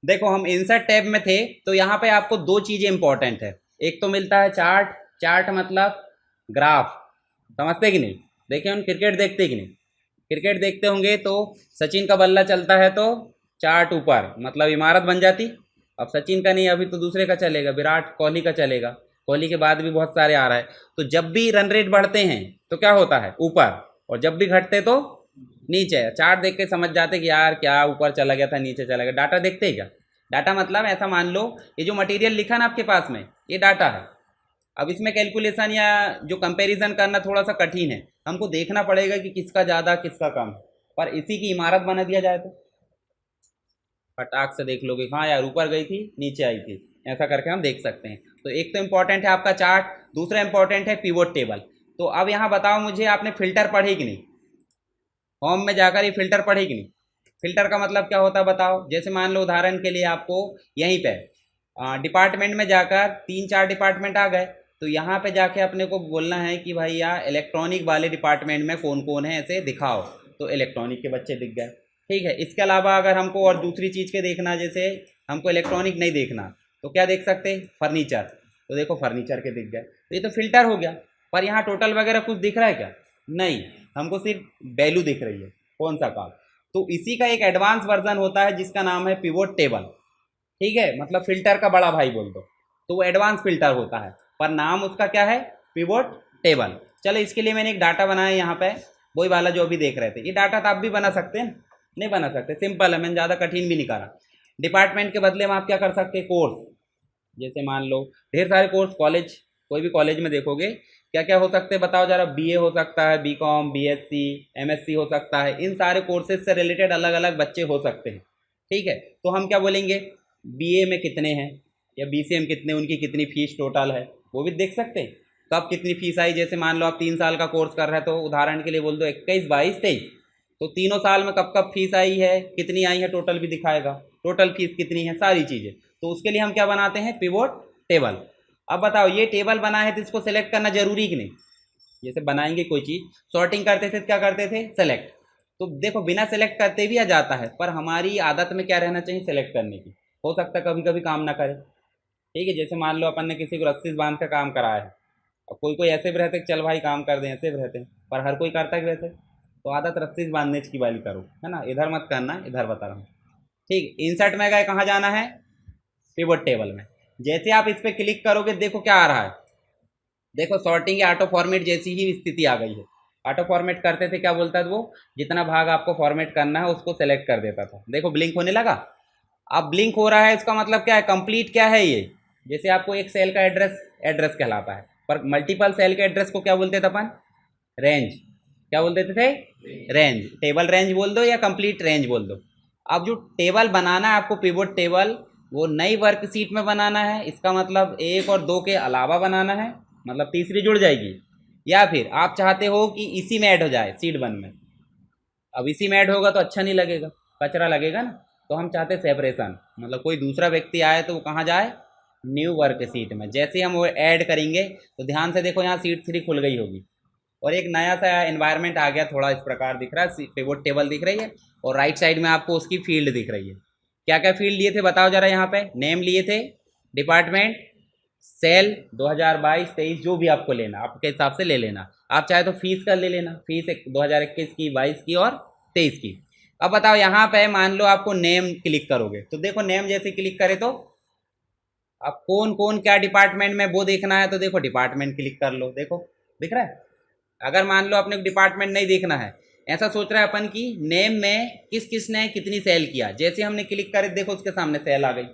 देखो हम insert tab में थे, तो यहाँ पे आपको दो चीज़ें इंपॉर्टेंट है। एक तो मिलता है चार्ट, चार्ट मतलब ग्राफ, समझते कि नहीं? देखिए हम क्रिकेट देखते कि नहीं? क्रिकेट देखते होंगे तो सचिन का बल्ला चलता है तो चार्ट ऊपर मतलब इमारत बन जाती। अब सचिन का नहीं, अभी तो दूसरे का चलेगा, विराट कोहली का चलेगा। कोहली के बाद भी बहुत सारे आ रहा है। तो जब भी रन रेट बढ़ते हैं तो क्या होता है? ऊपर। और जब भी घटते तो नीचे। चार्ट देख के समझ जाते कि यार क्या ऊपर चला गया था, नीचे चला गया। डाटा देखते हैं क्या? डाटा मतलब ऐसा मान लो, ये जो मटेरियल लिखा ना आपके पास में, ये डाटा है। अब इसमें कैलकुलेशन या जो कंपैरिजन करना थोड़ा सा कठिन है। हमको देखना पड़ेगा कि किसका ज़्यादा किसका कम है। पर इसी की इमारत बना दिया जाए तो फटाक से देख लोगे, हाँ यार ऊपर गई थी नीचे आई थी, ऐसा करके हम देख सकते हैं। तो एक तो इम्पॉर्टेंट है आपका चार्ट, दूसरा इम्पॉर्टेंट है पिवोट टेबल। तो अब यहाँ बताओ मुझे, आपने फिल्टर पढ़ी कि नहीं? होम में जाकर ये फिल्टर पढ़ी कि नहीं? फिल्टर का मतलब क्या होता है बताओ? जैसे मान लो उदाहरण के लिए आपको यहीं पे डिपार्टमेंट में जाकर तीन चार डिपार्टमेंट आ गए, तो यहाँ पे जाके अपने को बोलना है कि भाई यार इलेक्ट्रॉनिक वाले डिपार्टमेंट में कौन कौन है ऐसे दिखाओ। तो इलेक्ट्रॉनिक के बच्चे दिख गए। ठीक है, इसके अलावा अगर हमको और दूसरी चीज़ के देखना, जैसे हमको इलेक्ट्रॉनिक नहीं देखना, तो क्या देख सकते? फर्नीचर। तो देखो फर्नीचर के दिख गए, तो ये तो फिल्टर हो गया। पर यहाँ टोटल वगैरह कुछ दिख रहा है क्या? नहीं, हमको सिर्फ वैल्यू दिख रही है, कौन सा काम। तो इसी का एक एडवांस वर्जन होता है जिसका नाम है पिवोट टेबल। ठीक है, मतलब फिल्टर का बड़ा भाई बोल दो। तो वो एडवांस फिल्टर होता है, पर नाम उसका क्या है? Pivot table. चलो इसके लिए मैंने एक डाटा बनाया यहाँ पे, वही वाला जो अभी देख रहे थे। ये डाटा तो आप भी बना सकते हैं, नहीं बना सकते? सिंपल है, मैंने ज़्यादा कठिन भी नहीं करा। डिपार्टमेंट के बदले में आप क्या कर सकते हैं? कोर्स। जैसे मान लो ढेर सारे कोर्स, कॉलेज, कोई भी कॉलेज में देखोगे क्या क्या हो सकते हैं बताओ जरा? बीए हो सकता है, बीकॉम, बीएससी, एमएससी हो सकता है। इन सारे कोर्सेज से रिलेटेड अलग अलग बच्चे हो सकते हैं। ठीक है, तो हम क्या बोलेंगे? बीए में कितने हैं या बीसीए में कितने, उनकी कितनी फीस टोटल है, वो भी देख सकते हैं। कब कितनी फीस आई? जैसे मान लो आप 3 साल का कोर्स कर रहे हैं, तो उदाहरण के लिए बोल दो 21, 22, 23। तो तीनों साल में कब कब फीस आई है, कितनी आई है, टोटल भी दिखाएगा। टोटल फीस कितनी है, सारी चीज़ें। तो उसके लिए हम क्या बनाते हैं? Pivot table. अब बताओ ये टेबल बना है तो इसको सेलेक्ट करना जरूरी कि नहीं? जैसे बनाएंगे कोई चीज़, सॉर्टिंग करते थे तो क्या करते थे? सेलेक्ट। तो देखो बिना सेलेक्ट करते भी आ जाता है, पर हमारी आदत में क्या रहना चाहिए? सेलेक्ट करने की। हो सकता है कभी कभी काम ना करे। ठीक है, जैसे मान लो अपन ने किसी को रस्सी से बांध कर काम कराया है। अब कोई कोई ऐसे भी रहते कि चल भाई काम कर दें, ऐसे भी रहते हैं, पर हर कोई करता है कि वैसे? तो आदत रस्सी से बांधने की वाली करो, है ना? इधर मत करना, इधर बता रहा हूँ। ठीक, इंसर्ट में गए, कहाँ जाना है? पिवट टेबल में। जैसे आप इस पर क्लिक करोगे देखो क्या आ रहा है। देखो सॉर्टिंग या ऑटो फॉर्मेट जैसी ही स्थिति आ गई है। ऑटो फॉर्मेट करते थे क्या बोलता था वो? जितना भाग आपको फॉर्मेट करना है उसको सेलेक्ट कर देता था। देखो ब्लिंक होने लगा। अब ब्लिंक हो रहा है, इसका मतलब क्या है? कंप्लीट क्या है ये? जैसे आपको एक सेल का एड्रेस एड्रेस कहलाता है, पर मल्टीपल सेल के एड्रेस को क्या बोलते थे अपन? रेंज। क्या बोल देते थे? रेंज। टेबल रेंज बोल दो या कंप्लीट रेंज बोल दो। अब जो टेबल बनाना है आपको, पिवोट टेबल, वो नई वर्कशीट में बनाना है। इसका मतलब एक और दो के अलावा बनाना है, मतलब तीसरी जुड़ जाएगी। या फिर आप चाहते हो कि इसी में ऐड हो जाए, सीट 1 में। अब इसी में ऐड होगा तो अच्छा नहीं लगेगा, कचरा लगेगा ना। तो हम चाहते हैं सेपरेशन, मतलब कोई दूसरा व्यक्ति आए तो वो कहाँ जाए? न्यू वर्क सीट में। जैसे ही हम वो ऐड करेंगे तो ध्यान से देखो यहाँ सीट 3 खुल गई होगी, और एक नया सा एनवायरनमेंट आ गया, थोड़ा इस प्रकार दिख रहा है, पिवोट टेबल दिख रही है। और राइट साइड में आपको उसकी फील्ड दिख रही है। क्या क्या फील्ड लिए थे बताओ जरा? यहाँ पे नेम लिए थे, डिपार्टमेंट, सेल, 2022-23 जो भी आपको लेना आपके हिसाब से ले लेना। आप चाहे तो फीस का ले लेना, फीस 2021 की, 22 की और 23 की। अब बताओ यहाँ पे मान लो आपको नेम क्लिक करोगे, तो देखो नेम जैसे क्लिक करे तो अब कौन कौन क्या डिपार्टमेंट में वो देखना है, तो देखो डिपार्टमेंट क्लिक कर लो, देखो दिख रहा है। अगर मान लो अपने डिपार्टमेंट नहीं देखना है, ऐसा सोच रहा है अपन की नेम में किस किस ने कितनी सेल किया, जैसे हमने क्लिक करे देखो उसके सामने सेल आ गई।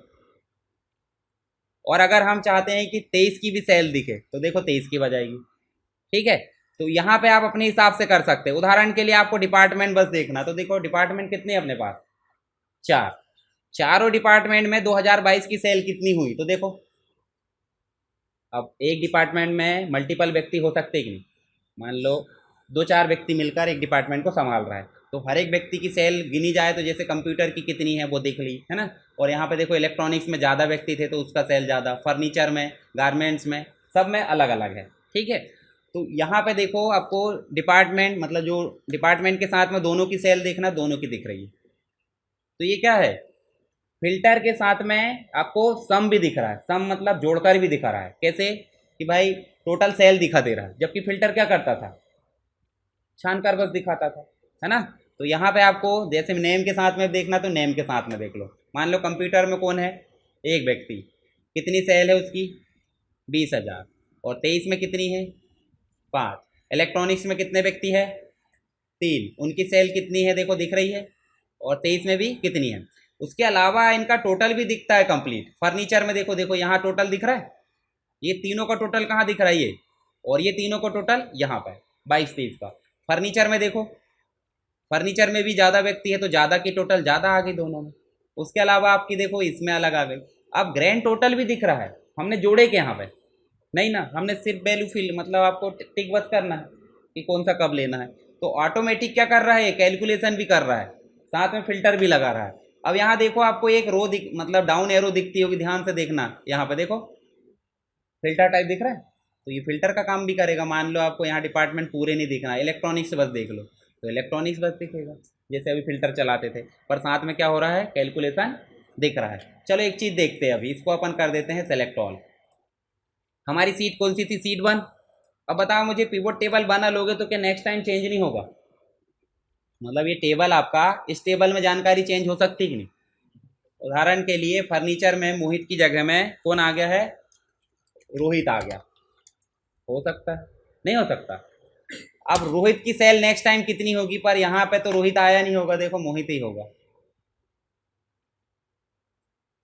और अगर हम चाहते हैं कि 23 की भी सेल दिखे तो देखो 23 की बजाएगी। ठीक है, तो यहाँ पे आप अपने हिसाब से कर सकते हैं। उदाहरण के लिए आपको डिपार्टमेंट बस देखना, तो देखो डिपार्टमेंट कितने अपने पास? 4। चारों डिपार्टमेंट में 2022 की सेल कितनी हुई तो देखो। अब एक डिपार्टमेंट में मल्टीपल व्यक्ति हो सकते कि नहीं? मान लो 2-4 व्यक्ति मिलकर एक डिपार्टमेंट को संभाल रहा है, तो हर एक व्यक्ति की सेल गिनी जाए तो जैसे कंप्यूटर की कितनी है वो देख ली, है ना? और यहाँ पे देखो इलेक्ट्रॉनिक्स में ज़्यादा व्यक्ति थे तो उसका सेल ज़्यादा, फर्नीचर में, गारमेंट्स में, सब में अलग अलग है। ठीक है, तो यहाँ पे देखो आपको डिपार्टमेंट, मतलब जो डिपार्टमेंट के साथ में दोनों की सेल देखना, दोनों की दिख रही है। तो ये क्या है? फिल्टर के साथ में आपको सम भी दिख रहा है, सम मतलब जोड़कर भी दिखा रहा है। कैसे कि भाई टोटल सेल दिखा दे रहा है, जबकि फिल्टर क्या करता था, छान कर बस दिखाता था, है ना। तो यहाँ पे आपको जैसे नेम के साथ में देखना तो नेम के साथ में देख लो। मान लो कंप्यूटर में कौन है, एक व्यक्ति, कितनी सेल है उसकी 20,000, और 23 में कितनी है 5। इलेक्ट्रॉनिक्स में कितने व्यक्ति है 3, उनकी सेल कितनी है देखो दिख रही है, और 23 में भी कितनी है। उसके अलावा इनका टोटल भी दिखता है कंप्लीट। फर्नीचर में देखो, देखो यहाँ टोटल दिख रहा है, ये तीनों का टोटल कहाँ दिख रहा है ये, और ये तीनों का टोटल यहाँ पर 22-23 का। फर्नीचर में देखो, फर्नीचर में भी ज़्यादा व्यक्ति है तो ज़्यादा की टोटल ज़्यादा आ गई दोनों में। उसके अलावा आपकी देखो इसमें अलग आ गई। अब ग्रैंड टोटल भी दिख रहा है, हमने जोड़े के यहाँ पे नहीं ना, हमने सिर्फ वैल्यू फिल मतलब आपको टिक बस करना है कि कौन सा कब लेना है। तो ऑटोमेटिक क्या कर रहा है, कैलकुलेशन भी कर रहा है, साथ में फिल्टर भी लगा रहा है। अब यहाँ देखो आपको एक रो मतलब डाउन एरो दिखती होगी, ध्यान से देखना, यहाँ पे देखो फिल्टर टाइप दिख रहा है, तो ये फिल्टर का काम भी करेगा। मान लो आपको यहाँ डिपार्टमेंट पूरे नहीं दिखना, इलेक्ट्रॉनिक्स बस देख लो तो इलेक्ट्रॉनिक्स बस दिखेगा, जैसे अभी फिल्टर चलाते थे, पर साथ में क्या हो रहा है, कैलकुलेशन दिख रहा है। चलो एक चीज़ देखते हैं, अभी इसको अपन कर देते हैं सेलेक्ट ऑल। हमारी सीट कौन सी थी, सीट 1। अब बताओ मुझे, पिवोट टेबल बना लोगे तो क्या नेक्स्ट टाइम चेंज नहीं होगा, मतलब ये टेबल आपका, इस टेबल में जानकारी चेंज हो सकती कि नहीं। उदाहरण के लिए फर्नीचर में मोहित की जगह में कौन आ गया है, रोहित आ गया, हो सकता है, नहीं हो सकता। अब रोहित की सेल नेक्स्ट टाइम कितनी होगी, पर यहाँ पे तो रोहित आया नहीं होगा, देखो मोहित ही होगा।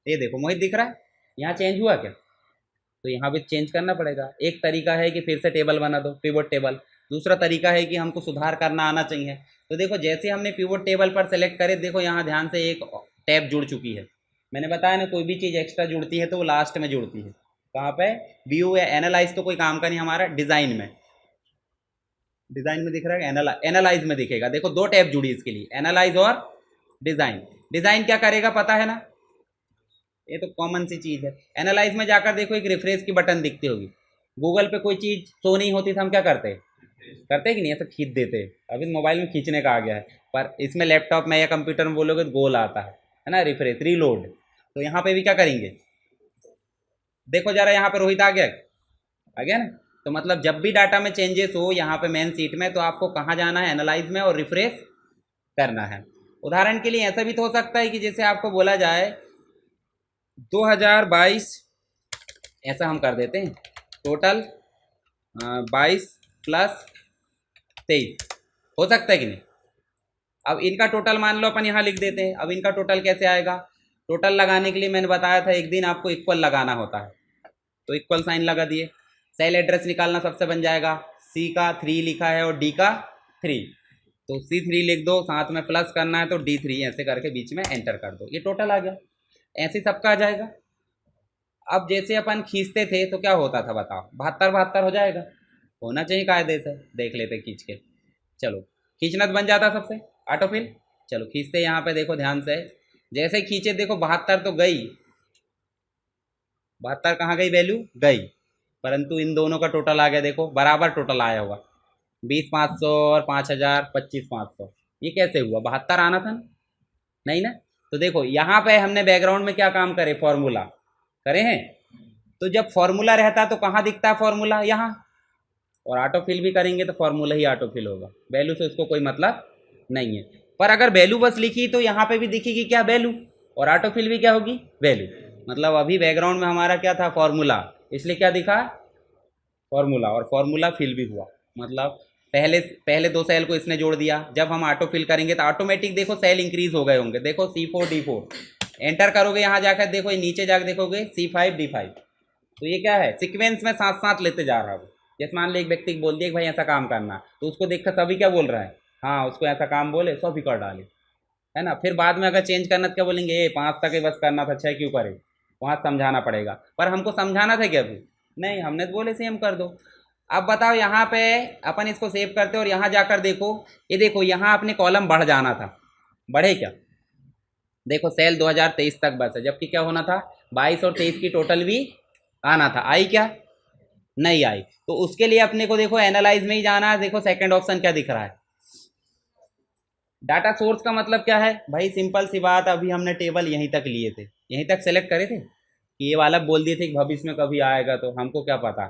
ये देखो मोहित दिख रहा है, यहाँ चेंज हुआ क्या, तो यहाँ भी चेंज करना पड़ेगा। एक तरीका है कि फिर से टेबल बना दो, पिवोट टेबल। दूसरा तरीका है कि हमको सुधार करना आना चाहिए। तो देखो जैसे हमने पिवोट टेबल पर सेलेक्ट करे, देखो यहाँ ध्यान से एक टैब जुड़ चुकी है। मैंने बताया ना, कोई भी चीज़ एक्स्ट्रा जुड़ती है तो वो लास्ट में जुड़ती है। कहाँ पे, व्यू या एनालाइज तो कोई काम का नहीं हमारा, डिज़ाइन में, डिज़ाइन में दिख रहा है, एनालाइज में दिखेगा। देखो दो टैब जुड़ी इसके लिए, एनालाइज और डिज़ाइन। डिज़ाइन क्या करेगा पता है ना, ये तो कॉमन सी चीज़ है। एनालाइज में जाकर देखो एक रिफ्रेश की बटन दिखती होगी। गूगल पे कोई चीज़ शो नहीं होती तो हम क्या करते करते कि नहीं, ऐसा खींच देते। अभी मोबाइल में खींचने का आ गया है, पर इसमें लैपटॉप में या कंप्यूटर में बोलोगे तो गोल आता है ना, रिफ्रेश रीलोड। तो यहाँ पे भी क्या करेंगे, देखो जरा यहाँ पे रोहित आ गया ना। तो मतलब जब भी डाटा में चेंजेस हो यहाँ पे मेन सीट में, तो आपको कहाँ जाना है, एनालाइज में, और रिफ्रेश करना है। उदाहरण के लिए ऐसा भी तो हो सकता है कि जैसे आपको बोला जाए 2022, ऐसा हम कर देते हैं, टोटल 22 + 23, हो सकता है कि नहीं। अब इनका टोटल मान लो अपन यहाँ लिख देते हैं। अब इनका टोटल कैसे आएगा, टोटल लगाने के लिए मैंने बताया था एक दिन आपको इक्वल लगाना होता है, तो इक्वल साइन लगा दिए। सेल एड्रेस निकालना सबसे बन जाएगा, सी का 3 लिखा है और डी का 3, तो C3 लिख दो, साथ में प्लस करना है तो D3, ऐसे करके बीच में एंटर कर दो, ये टोटल आ गया। ऐसे सबका आ जाएगा। अब जैसे अपन खींचते थे तो क्या होता था बताओ, 72 हो जाएगा, होना चाहिए कायदे से, देख लेते खींच के। चलो खींचना तो बन जाता सबसे ऑटोफिल। चलो खींचते, यहाँ पे देखो ध्यान से, जैसे खींचे देखो 72 तो गई, 72 कहाँ गई, वैल्यू गई, परंतु इन दोनों का टोटल आ गया, देखो बराबर टोटल आया होगा, 20,500 और 5,000, 25,500। ये कैसे हुआ, 72 आना था ना, नहीं ना। तो देखो यहाँ पे हमने बैकग्राउंड में क्या काम करे, फॉर्मूला करे हैं। तो जब फॉर्मूला रहता तो कहाँ दिखता है फॉर्मूला, यहाँ, और ऑटोफिल भी करेंगे तो फॉर्मूला ही ऑटोफिल होगा, वैल्यू से उसको कोई मतलब नहीं है। पर अगर वैल्यू बस लिखी तो यहाँ पे भी दिखेगी क्या, वैल्यू, और ऑटोफिल भी क्या होगी, वैल्यू। मतलब अभी बैकग्राउंड में हमारा क्या था, फॉर्मूला, इसलिए क्या दिखा, फॉर्मूला, और फॉर्मूला फिल भी हुआ। मतलब पहले 2 सेल को इसने जोड़ दिया, जब हम ऑटो फिल करेंगे तो ऑटोमेटिक देखो सेल इंक्रीज हो गए होंगे। देखो C4 D4 एंटर करोगे, यहाँ जाकर देखो ये नीचे जाकर देखोगे C5 D5, तो ये क्या है, सीक्वेंस में साथ साथ लेते जा रहा है। जैसे मान लो एक व्यक्ति बोल दिया कि भाई ऐसा काम करना, तो उसको देखकर सभी क्या बोल रहा है, हाँ उसको ऐसा काम बोले, 100 भी कर डाले, है ना। फिर बाद में अगर चेंज करना तो क्या बोलेंगे, ये 5 तक ही बस करना था, 6 क्यों करे, वहाँ समझाना पड़ेगा। पर हमको समझाना था क्या अभी, नहीं, हमने तो बोले सेम कर दो। अब बताओ यहाँ पे अपन इसको सेव करते और यहाँ जाकर देखो, ये देखो यहाँ अपने कॉलम बढ़ जाना था, बढ़े क्या, देखो सेल 2023 तक बस है, जबकि क्या होना था, 22 और 23 की टोटल भी आना था, आई क्या, नहीं आई। तो उसके लिए अपने को देखो एनालाइज में ही जाना है। देखो सेकंड ऑप्शन क्या दिख रहा है, डाटा सोर्स का मतलब क्या है भाई, सिंपल सी बात, अभी हमने टेबल यहीं तक लिए थे, यहीं तक सेलेक्ट करे थे कि ये वाला बोल दिए थे कि भविष्य में कभी आएगा, तो हमको क्या पता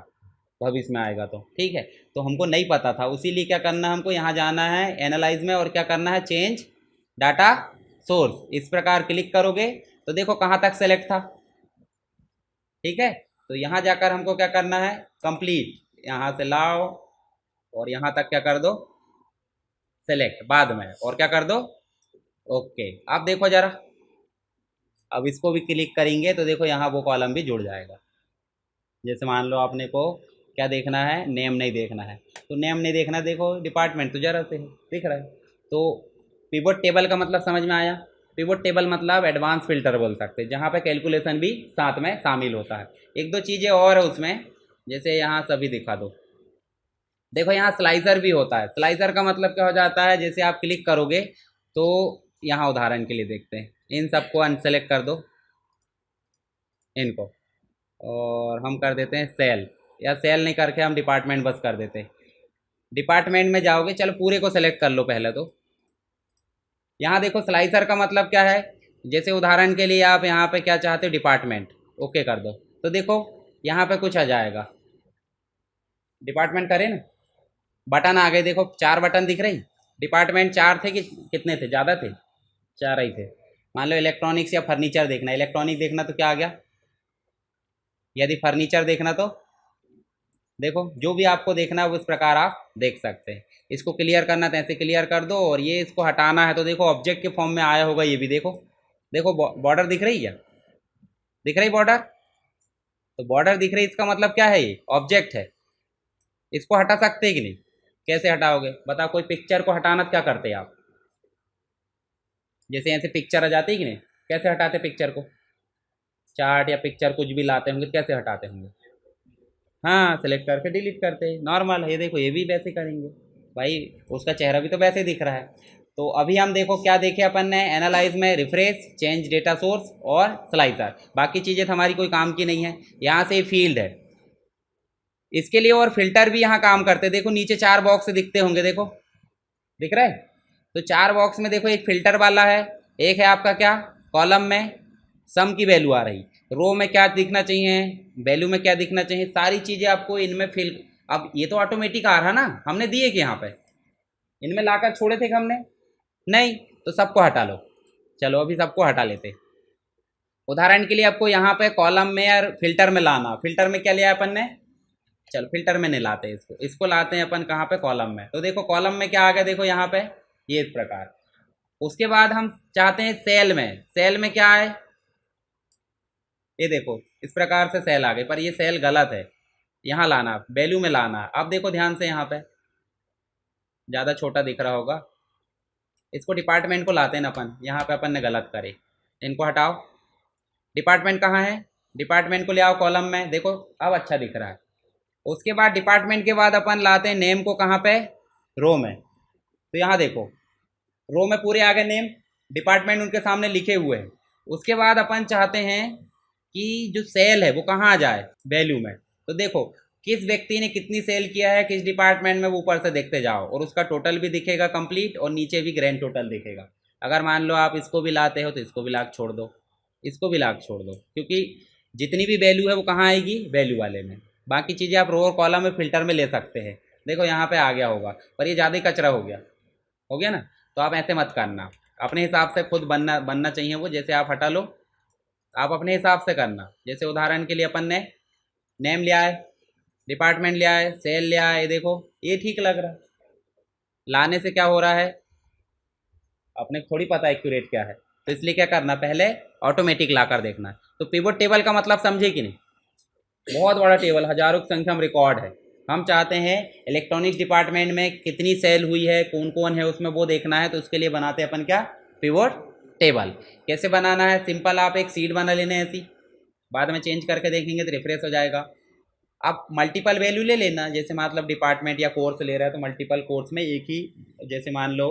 भविष्य में आएगा, तो ठीक है, तो हमको नहीं पता था, उसीलिए क्या करना है हमको, यहाँ जाना है एनालाइज में और क्या करना है, चेंज डाटा सोर्स, इस प्रकार क्लिक करोगे तो देखो कहाँ तक सेलेक्ट था, ठीक है। तो यहाँ जाकर हमको क्या करना है, कंप्लीट, यहाँ से लाओ और यहाँ तक क्या कर दो, सेलेक्ट बाद में, और क्या कर दो, ओके। अब देखो जरा, अब इसको भी क्लिक करेंगे तो देखो यहाँ वो कॉलम भी जुड़ जाएगा। जैसे मान लो आपने को क्या देखना है, नेम नहीं देखना है, तो नेम नहीं देखना, देखो डिपार्टमेंट तो जरा से है, दिख रहा है। तो पिवोट टेबल का मतलब समझ में आया। पिवोट टेबल मतलब एडवांस फिल्टर बोल सकते हैं, जहाँ पे कैलकुलेशन भी साथ में शामिल होता है। एक दो चीज़ें और है उसमें, जैसे यहाँ सभी दिखा दो, देखो यहाँ स्लाइसर भी होता है। स्लाइसर का मतलब क्या हो जाता है, जैसे आप क्लिक करोगे तो यहाँ उदाहरण के लिए देखते हैं, इन सबको अनसेलेक्ट कर दो इनको, और हम कर देते हैं सेल, या सेल नहीं करके हम डिपार्टमेंट बस कर देते हैं। डिपार्टमेंट में जाओगे, चलो पूरे को सेलेक्ट कर लो पहले। तो यहाँ देखो स्लाइसर का मतलब क्या है, जैसे उदाहरण के लिए आप यहाँ पे क्या चाहते हो, डिपार्टमेंट, ओके कर दो, तो देखो यहाँ पे कुछ आ जाएगा, डिपार्टमेंट करें ना, बटन आ गए, देखो 4 बटन दिख रही। डिपार्टमेंट 4 थे कि कितने थे, ज़्यादा थे, 4 ही थे। मान लो इलेक्ट्रॉनिक्स या फर्नीचर देखना, इलेक्ट्रॉनिक देखना तो क्या आ गया, यदि फर्नीचर देखना तो देखो, जो भी आपको देखना है उस प्रकार आप देख सकते हैं। इसको क्लियर करना तो ऐसे क्लियर कर दो, और ये इसको हटाना है तो देखो ऑब्जेक्ट के फॉर्म में आया होगा, ये भी देखो, देखो बॉर्डर दिख रही है, दिख रही बॉर्डर, तो बॉर्डर दिख रही, इसका मतलब क्या है, ये ऑब्जेक्ट है, इसको हटा सकते हैं कि नहीं, कैसे हटाओगे बताओ। कोई पिक्चर को हटाना क्या करते हैं आप, जैसे ऐसे पिक्चर आ जाती है कि नहीं, कैसे हटाते पिक्चर को, चार्ट या पिक्चर कुछ भी लाते होंगे, कैसे हटाते होंगे, हाँ सेलेक्ट करके डिलीट करते हैं, नॉर्मल है। ये देखो ये भी वैसे करेंगे भाई, उसका चेहरा भी तो वैसे दिख रहा है। तो अभी हम देखो क्या देखे अपन ने, एनालाइज में रिफ्रेश, चेंज डेटा सोर्स और स्लाइसर, बाकी चीज़ें तो हमारी कोई काम की नहीं है। यहाँ से फील्ड है, इसके लिए और फिल्टर भी यहाँ काम करते हैं। देखो नीचे 4 बॉक्स दिखते होंगे, देखो दिख रहा है, तो 4 बॉक्स में देखो एक फिल्टर वाला है, एक है आपका क्या, कॉलम में सम की वैल्यू आ रही, रो में क्या दिखना चाहिए, वैल्यू में क्या दिखना चाहिए, सारी चीज़ें आपको इनमें फिल। अब ये तो ऑटोमेटिक आ रहा ना, हमने दिए कि यहाँ पे इनमें लाकर छोड़े थे कि हमने नहीं, तो सबको हटा लो। चलो अभी सबको हटा लेते। उदाहरण के लिए आपको यहाँ पे कॉलम में और फिल्टर में लाना, फिल्टर में क्या लिया अपन ने, चलो फिल्टर में नहीं लाते, इसको इसको लाते हैं अपन कहाँ पे, कॉलम में। तो देखो कॉलम में क्या आ गया, देखो यहाँ पे ये इस प्रकार। उसके बाद हम चाहते हैं सेल में, सेल में क्या है, ये देखो इस प्रकार से सेल आ गए, पर ये सेल गलत है, यहाँ लाना, वैल्यू में लाना। अब देखो ध्यान से, यहाँ पे ज़्यादा छोटा दिख रहा होगा, इसको डिपार्टमेंट को लाते हैं ना अपन, यहाँ पे अपन ने गलत करे, इनको हटाओ। डिपार्टमेंट कहाँ है, डिपार्टमेंट को ले आओ कॉलम में, देखो अब अच्छा दिख रहा है। उसके बाद डिपार्टमेंट के बाद अपन लाते हैं नेम को, कहाँ पे, रो में। तो यहाँ देखो रो में पूरे आ गए नेम, डिपार्टमेंट उनके सामने लिखे हुए हैं। उसके बाद अपन चाहते हैं कि जो सेल है वो कहाँ आ जाए, वैल्यू में। तो देखो किस व्यक्ति ने कितनी सेल किया है किस डिपार्टमेंट में, वो ऊपर से देखते जाओ और उसका टोटल भी दिखेगा कंप्लीट, और नीचे भी ग्रैंड टोटल दिखेगा। अगर मान लो आप इसको भी लाते हो तो इसको भी लाख छोड़ दो, इसको भी लाख छोड़ दो, क्योंकि जितनी भी वैल्यू है वो कहाँ आएगी, वैल्यू वाले में। बाकी चीज़ें आप रो और कॉलम में फिल्टर में ले सकते हैं। देखो यहाँ पे आ गया होगा, पर ये ज़्यादा ही कचरा हो गया ना। तो आप ऐसे मत करना, अपने हिसाब से खुद बनना बनना चाहिए वो। जैसे आप हटा लो, आप अपने हिसाब से करना। जैसे उदाहरण के लिए अपन ने नेम लिया है, डिपार्टमेंट लिया है, सेल लिया है, देखो ये ठीक लग रहा है। लाने से क्या हो रहा है, अपने को थोड़ी पता एक्यूरेट क्या है, तो इसलिए क्या करना, पहले ऑटोमेटिक ला कर देखना। तो पिवोट टेबल का मतलब समझे कि नहीं, बहुत बड़ा टेबल, हजारों की संख्या में रिकॉर्ड है। हम चाहते हैं इलेक्ट्रॉनिक्स डिपार्टमेंट में कितनी सेल हुई है, कौन कौन है उसमें, वो देखना है। तो उसके लिए बनाते हैं अपन क्या, पिवोट टेबल। कैसे बनाना है, सिंपल, आप एक सीट बना लेना है ऐसी, बाद में चेंज करके देखेंगे तो रिफ्रेश हो जाएगा। आप मल्टीपल वैल्यू ले लेना, जैसे मतलब डिपार्टमेंट या कोर्स ले रहा है तो मल्टीपल कोर्स में एक ही, जैसे मान लो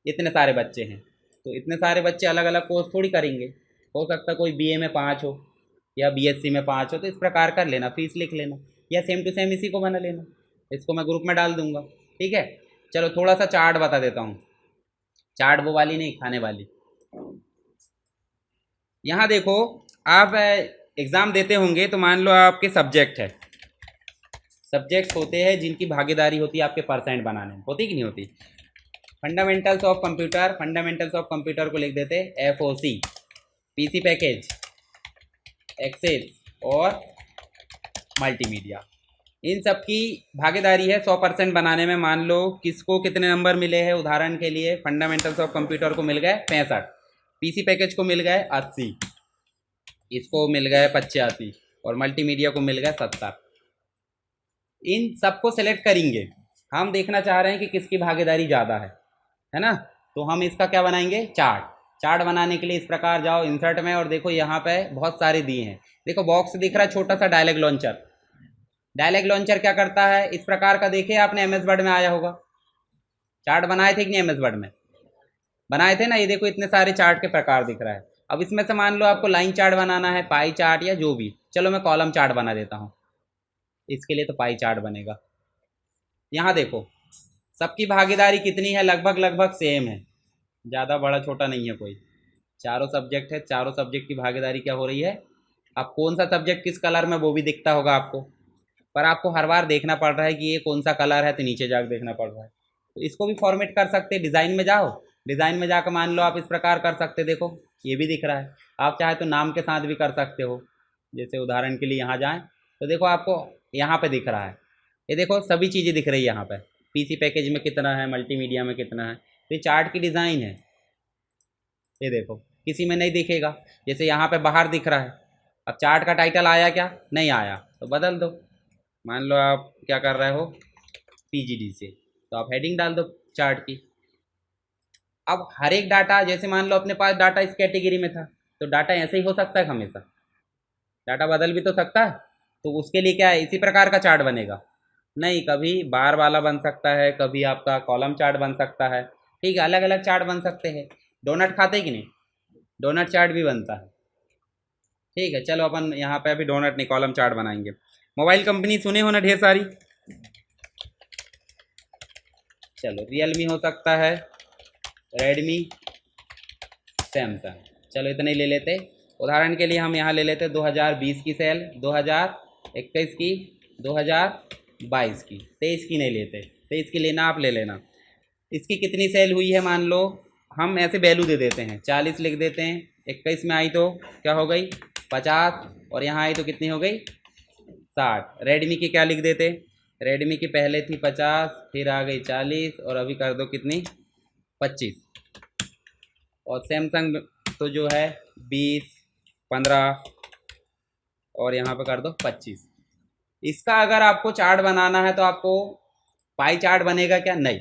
इतने सारे बच्चे हैं तो इतने सारे बच्चे अलग अलग कोर्स थोड़ी करेंगे, हो सकता है कोई बीए में 5 हो या बीएससी में 5 हो, तो इस प्रकार कर लेना, फीस लिख लेना, या सेम टू सेम इसी को बना लेना। इसको मैं ग्रुप में डाल दूंगा, ठीक है। चलो थोड़ा सा चार्ट बता देता हूँ। चाट वो वाली नहीं, खाने वाली। यहाँ देखो, आप एग्ज़ाम देते होंगे तो मान लो आपके सब्जेक्ट है, सब्जेक्ट्स होते हैं जिनकी भागीदारी होती है आपके परसेंट बनाने में, होती कि नहीं होती। Fundamentals of computer, fundamentals of computer को लिख देते FOC, PC पैकेज, एक्सेल और मल्टीमीडिया। इन सब की भागीदारी है 100% बनाने में। मान लो किसको कितने नंबर मिले हैं, उदाहरण के लिए फंडामेंटल्स ऑफ कंप्यूटर को मिल गए 65, PC पैकेज को मिल गए 80, इसको मिल गए 85 और मल्टीमीडिया को मिल गए 70। इन सबको सेलेक्ट करेंगे, हम देखना चाह रहे हैं कि किसकी भागीदारी ज़्यादा है ना। तो हम इसका क्या बनाएंगे, चार्ट। चार्ट बनाने के लिए इस प्रकार जाओ इंसर्ट में और देखो यहाँ पे बहुत सारे दिए हैं। देखो बॉक्स दिख रहा है छोटा सा, डायलॉग लॉन्चर। डायलॉग लॉन्चर क्या करता है, इस प्रकार का देखिए आपने MS वर्ड में आया होगा, चार्ट बनाए थे कि नहीं, MS वर्ड में बनाए थे ना। ये देखो इतने सारे चार्ट के प्रकार दिख रहा है। अब इसमें से मान लो आपको लाइन चार्ट बनाना है, पाई चार्ट या जो भी, चलो मैं कॉलम चार्ट बना देता हूँ इसके लिए, तो पाई चार्ट बनेगा। यहाँ देखो सबकी भागीदारी कितनी है, लगभग लगभग सेम है, ज़्यादा बड़ा छोटा नहीं है कोई। चारों सब्जेक्ट है, चारों सब्जेक्ट की भागीदारी क्या हो रही है। अब कौन सा सब्जेक्ट किस कलर में वो भी दिखता होगा आपको, पर आपको हर बार देखना पड़ रहा है कि ये कौन सा कलर है, तो नीचे जाकर देखना पड़ रहा है। तो इसको भी फॉर्मेट कर सकते हैं, डिज़ाइन में जाओ, डिज़ाइन में जाकर मान लो आप इस प्रकार कर सकते, देखो ये भी दिख रहा है। आप चाहे तो नाम के साथ भी कर सकते हो, जैसे उदाहरण के लिए यहाँ जाएँ तो देखो आपको यहाँ पे दिख रहा है, ये देखो सभी चीज़ें दिख रही है यहाँ पे, PC पैकेज में कितना है, मल्टीमीडिया में कितना है। तो ये चार्ट की डिज़ाइन है, ये देखो किसी में नहीं दिखेगा, जैसे यहाँ पे बाहर दिख रहा है। अब चार्ट का टाइटल आया क्या, नहीं आया, तो बदल दो। मान लो आप क्या कर रहे हो PGD से, तो आप हेडिंग डाल दो चार्ट की। अब हर एक डाटा, जैसे मान लो अपने पास डाटा इस कैटेगरी में था, तो डाटा ऐसे ही हो सकता है हमेशा, डाटा बदल भी तो सकता है। तो उसके लिए क्या है, इसी प्रकार का चार्ट बनेगा नहीं, कभी बार वाला बन सकता है, कभी आपका कॉलम चार्ट बन सकता है, ठीक है, अलग अलग चार्ट बन सकते हैं। डोनट खाते कि नहीं, डोनट चार्ट भी बनता है, ठीक है। चलो अपन यहाँ पे अभी डोनट नहीं, कॉलम चार्ट बनाएंगे। मोबाइल कंपनी सुने हो ना ढेर सारी, चलो रियलमी हो सकता है, रेडमी, सैमसंग, चलो इतने ही ले लेते। उदाहरण के लिए हम यहाँ ले लेते 2020 की सेल, 2021 की, 2022 की, 23 की नहीं लेते, 23 की लेना आप ले लेना। इसकी कितनी सेल हुई है, मान लो हम ऐसे वैल्यू दे देते हैं, 40 लिख देते हैं। 21 में आई तो क्या हो गई 50, और यहाँ आई तो कितनी हो गई 60। रेडमी की क्या लिख देते, रेडमी की पहले थी 50, फिर आ गई 40 और अभी कर दो कितनी 25। और सैमसंग तो जो है 20, 15 और यहाँ पे कर दो 25। इसका अगर आपको चार्ट बनाना है तो आपको पाई चार्ट बनेगा क्या, नहीं।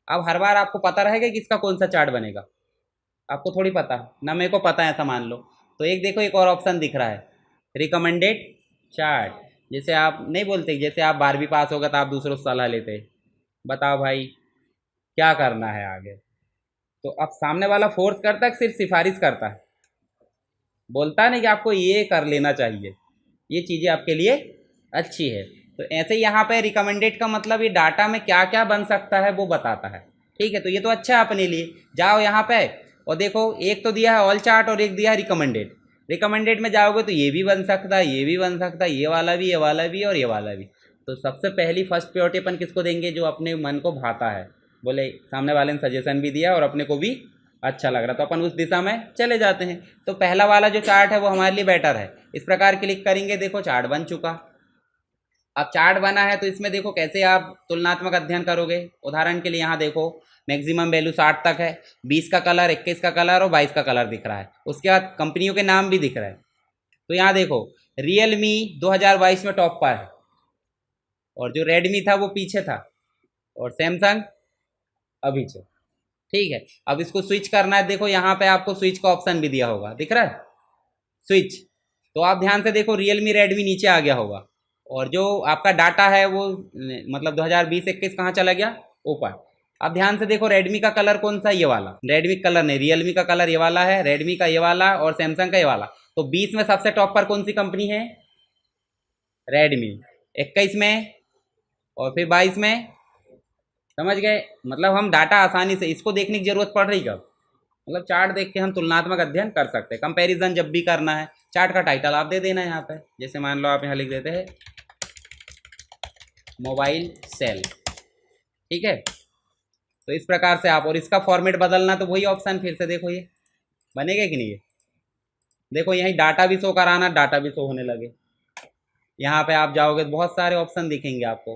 अब हर बार आपको पता रहेगा कि इसका कौन सा चार्ट बनेगा, आपको थोड़ी पता ना, मेरे को पता है ऐसा मान लो। तो एक देखो एक और ऑप्शन दिख रहा है, रिकमेंडेड चार्ट। जैसे आप नहीं बोलते, जैसे आप 12वीं पास होगा तो आप दूसरों से सलाह लेते, बताओ भाई क्या करना है आगे। तो अब सामने वाला फोर्स करता है, सिर्फ सिफारिश करता है, बोलता नहीं कि आपको ये कर लेना चाहिए, ये चीज़ें आपके लिए अच्छी है। तो ऐसे यहाँ पे रिकमेंडेड का मतलब ये डाटा में क्या क्या बन सकता है वो बताता है, ठीक है। तो ये तो अच्छा है अपने लिए। जाओ यहाँ पे और देखो, एक तो दिया है ऑल चार्ट और एक दिया है रिकमेंडेड। रिकमेंडेड में जाओगे तो ये भी बन सकता है, ये भी बन सकता है, ये वाला भी, ये वाला भी और ये वाला भी। तो सबसे पहली फर्स्ट प्रायोरिटी अपन किसको देंगे, जो अपने मन को भाता है, बोले सामने वाले ने सजेशन भी दिया और अपने को भी अच्छा लग रहा, तो अपन उस दिशा में चले जाते हैं। तो पहला वाला जो चार्ट है वो हमारे लिए बेटर है। इस प्रकार क्लिक करेंगे, देखो चार्ट बन चुका। अब चार्ट बना है तो इसमें देखो कैसे आप तुलनात्मक अध्ययन करोगे। उदाहरण के लिए यहाँ देखो मैक्सिमम वैल्यू 60 तक है, 20 का कलर, 21 का कलर और 22 का कलर दिख रहा है। उसके बाद कंपनियों के नाम भी दिख रहा है। तो यहाँ देखो रियलमी 2022 में टॉप पर है, और जो रेडमी था वो पीछे था, और सैमसंग अभी से, ठीक है। अब इसको स्विच करना है, देखो यहाँ पे आपको स्विच का ऑप्शन भी दिया होगा, दिख रहा है स्विच। तो आप ध्यान से देखो रेडमी रेडमी नीचे आ गया होगा, और जो आपका डाटा है वो मतलब 2020-21 कहाँ चला गया, ऊपर। अब ध्यान से देखो रेडमी का कलर कौन सा, ये वाला। रेडमी कलर नहीं, रियलमी का कलर ये वाला है, रेडमी का ये वाला और सैमसंग का ये वाला। तो 20 में सबसे टॉप पर कौन सी कंपनी है, रेडमी। 21 में और फिर 22 में समझ गए? मतलब हम डाटा आसानी से, इसको देखने की जरूरत पड़ रही कब, मतलब चार्ट देख के हम तुलनात्मक अध्ययन कर सकते हैं। कंपैरिजन जब भी करना है, चार्ट का टाइटल आप दे देना यहाँ पे, जैसे मान लो आप यहाँ लिख देते हैं मोबाइल सेल, ठीक है। तो इस प्रकार से आप, और इसका फॉर्मेट बदलना तो वही ऑप्शन, फिर से देखो ये बनेगा कि नहीं है। देखो यहीं डाटा भी शो कराना, डाटा भी शो होने लगे। यहाँ पे आप जाओगे तो बहुत सारे ऑप्शन दिखेंगे आपको,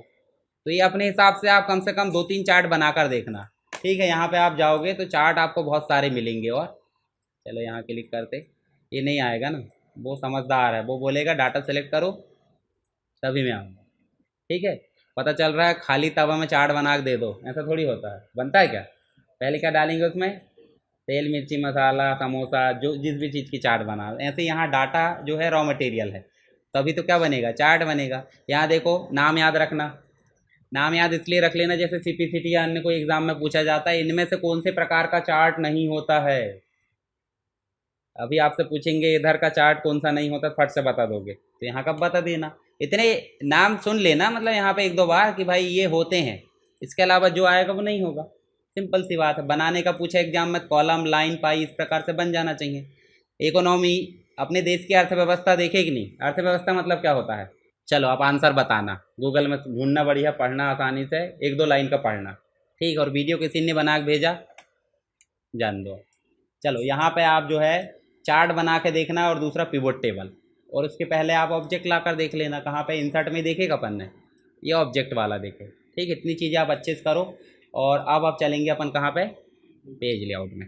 तो ये अपने हिसाब से आप कम से कम 2-3 चार्ट बनाकर देखना, ठीक है। यहाँ पे आप जाओगे तो चार्ट आपको बहुत सारे मिलेंगे। और चलो यहाँ क्लिक करते, ये नहीं आएगा ना, वो समझदार है, वो बोलेगा डाटा सेलेक्ट करो तभी मैं आऊँगा, ठीक है। पता चल रहा है खाली तवा में चार्ट बना के दे दो, ऐसा थोड़ी होता है, बनता है क्या। पहले क्या डालेंगे उसमें, तेल मिर्ची मसाला समोसा, जो जिस भी चीज़ की चार्ट बना, ऐसे यहाँ डाटा जो है रॉ मटेरियल है, तभी तो क्या बनेगा, चार्ट बनेगा। यहाँ देखो नाम याद रखना, नाम याद इसलिए रख लेना जैसे सीपीसीटी या अन्य कोई एग्जाम में पूछा जाता है, इनमें से कौन से प्रकार का चार्ट नहीं होता है। अभी आपसे पूछेंगे इधर का चार्ट कौन सा नहीं होता, फट से बता दोगे, तो यहाँ कब बता देना, इतने नाम सुन लेना, मतलब यहाँ पे 1-2 बार कि भाई ये होते हैं, इसके अलावा जो आएगा वो नहीं होगा। सिंपल सी बात है, बनाने का पूछा एग्जाम में, कॉलम लाइन पाई इस प्रकार से बन जाना चाहिए। इकोनॉमी, अपने देश की अर्थव्यवस्था देखे कि नहीं, अर्थव्यवस्था मतलब क्या होता है। चलो आप आंसर बताना, गूगल में ढूंढना, बढ़िया पढ़ना आसानी से, 1-2 लाइन का पढ़ना, ठीक। और वीडियो किसी ने बना के भेजा, जान दो। चलो यहाँ पे आप जो है चार्ट बना के देखना, और दूसरा पिवोट टेबल, और उसके पहले आप ऑब्जेक्ट ला कर देख लेना, कहाँ पे इंसर्ट में देखेगा अपन ने, ये ऑब्जेक्ट वाला देखे, ठीक। इतनी चीज़ें आप अच्छे से करो। और अब आप चलेंगे अपन कहाँ पे, पेज लेआउट में।